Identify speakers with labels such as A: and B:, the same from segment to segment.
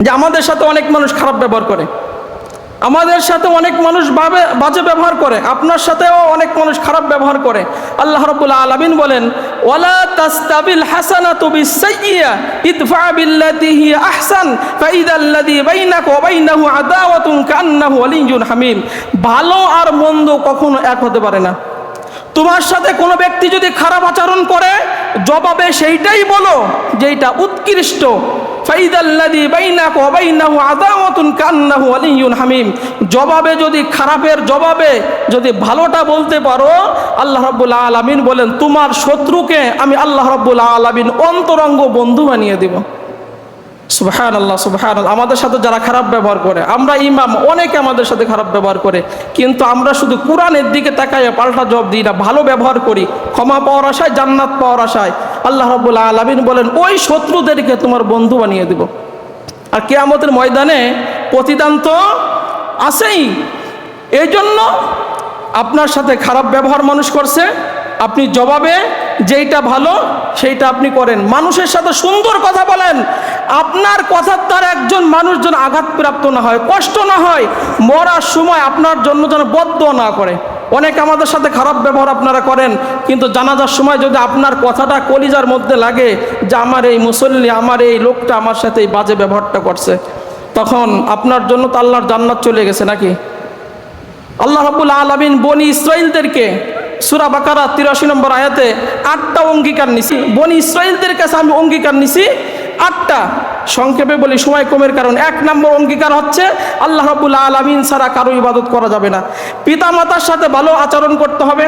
A: যে আমাদের সাথে অনেক মানুষ খারাপ ব্যবহার করে, আমাদের সাথে অনেক মানুষ বাজে ব্যবহার করে, আপনার সাথেও অনেক মানুষ খারাপ ব্যবহার করে। আল্লাহ রাব্বুল আলামিন বলেন, ওয়ালা তাস্তাবিল হাসানাতু বিস-সাইয়্যা ইদফা বিল্লাতী হিয়া আহসান ফাইদাল্লাযী বাইনাকা ওয়া বাইনাহু আদাওয়াতুন কান্নাহু ওয়ালিয়্যুন হামীম। ভালো আর মন্দ কখনো এক হতে পারে না। তোমার সাথে কোনো ব্যক্তি যদি খারাপ আচরণ করে, জবাবে সেইটাই বলো যেটা উৎকৃষ্ট। ফাইদাল্লাযী বাইনাকা ওয়া বাইনাহু আদাওয়াতুন কান্নাহু ওয়ালিয়্যুন হামীম। জবাবে যদি খারাপের জবাবে যদি ভালোটা বলতে পারো, আল্লাহ রাব্বুল আলামিন বলেন তোমার শত্রুকে আমি আল্লাহ রাব্বুল আলামিন অন্তরঙ্গ বন্ধু বানিয়ে দেব। সুবহানাল্লাহ, সুবহানাল্লাহ। আমাদের সাথে যারা খারাপ ব্যবহার করে, আমরা ইমাম, অনেকে আমাদের সাথে খারাপ ব্যবহার করে, কিন্তু আমরা শুধু কোরআনের দিকে তাকাইয়া পাল্টা জবাব দিই না, ভালো ব্যবহার করি, ক্ষমা পাওয়ার আশায়, জান্নাত পাওয়ার আশায়। আল্লাহ রাব্বুল আলামিন বলেন ওই শত্রুদেরকে তোমার বন্ধু বানিয়ে দেব। আর কিয়ামতের ময়দানে প্রতিদান তো আছেই। এই জন্য আপনার সাথে খারাপ ব্যবহার মানুষ করছে, আপনি জবাবে যেইটা ভালো সেইটা আপনি করেন। মানুষের সাথে সুন্দর কথা বলেন, আপনার কথার দ্বারা একজন মানুষ যেন আঘাতপ্রাপ্ত না হয়, কষ্ট না হয়, মরার সময় আপনার জন্য যেন বদদোয়া না করে। অনেক আমাদের সাথে খারাপ ব্যবহার আপনারা করেন, কিন্তু জানাজার সময় যদি আপনার কথাটা কলিজার মধ্যে লাগে যে আমার এই মুসল্লি, আমার এই লোকটা আমার সাথে এই বাজে ব্যবহারটা করছে, তখন আপনার জন্য তো আল্লাহর জান্নাত চলে গেছে নাকি? আল্লাহ রাব্বুল আলামিন বনি ইসরাইলদেরকে সূরা বাকারা ৮৩ নম্বর আয়াতে ৮টা অঙ্গীকার নিছি। বনি ইসরাইলদের কাছে আমি অঙ্গীকার নিছি ৮টা। সংক্ষেপে বলি সময় কমের কারণ। ১ নম্বর অঙ্গীকার হচ্ছে আল্লাহ রাব্বুল আলামিন ছাড়া কারো ইবাদত করা যাবে না। পিতা মাতার সাথে ভালো আচরণ করতে হবে,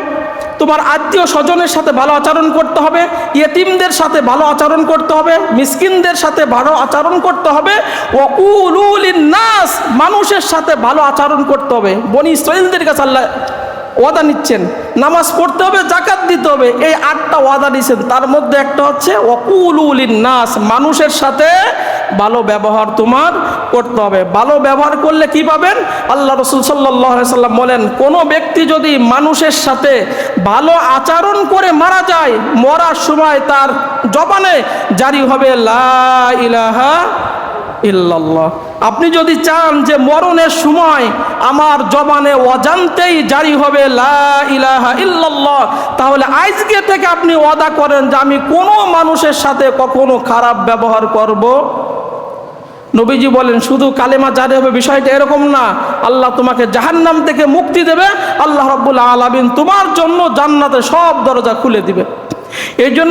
A: তোমার আত্মীয় স্বজনের সাথে ভালো আচরণ করতে হবে, ইয়েতিমদের সাথে ভালো আচরণ করতে হবে, মিসকিনদের সাথে ভালো আচরণ করতে হবে, ওয়াকুলু লিন-নাস, মানুষের সাথে ভালো আচরণ করতে হবে। বনি ইসরাইলদের কাছে আল্লাহ ওয়াদা নিচ্ছেন, নামাজ পড়তে হবে, যাকাত দিতে হবে, এই ৮টা ওয়াদা দিচ্ছেন। তার মধ্যে একটা হচ্ছে ওয়াকুলু লিন-নাস, মানুষের সাথে ভালো ব্যবহার তোমার করতে হবে। ভালো ব্যবহার করলে কি পাবেন? আল্লাহ রাসূল সাল্লাল্লাহু আলাইহি সাল্লাম বলেন, কোনো ব্যক্তি যদি মানুষের সাথে ভালো আচরণ করে মারা যায়, মরার সময় তার জবানে জারি হবে লা ইলাহা ইল্লাল্লাহ। আপনি যদি চান যে মরণের সময় আমার জবানে অজান্তেই জারি হবে লা ইলাহা ইল্লাল্লাহ, তাহলে আজকে থেকে আপনি ওয়াদা করেন যে আমি কোনো মানুষের সাথে কখনো খারাপ ব্যবহার করব। নবীজি বলেন শুধু কালেমা জারি হবে বিষয়টা এরকম না, আল্লাহ তোমাকে জাহান্নাম থেকে মুক্তি দেবে, আল্লাহ রাব্বুল আলামিন তোমার জন্য জান্নাতে সব দরজা খুলে দিবে। এই জন্য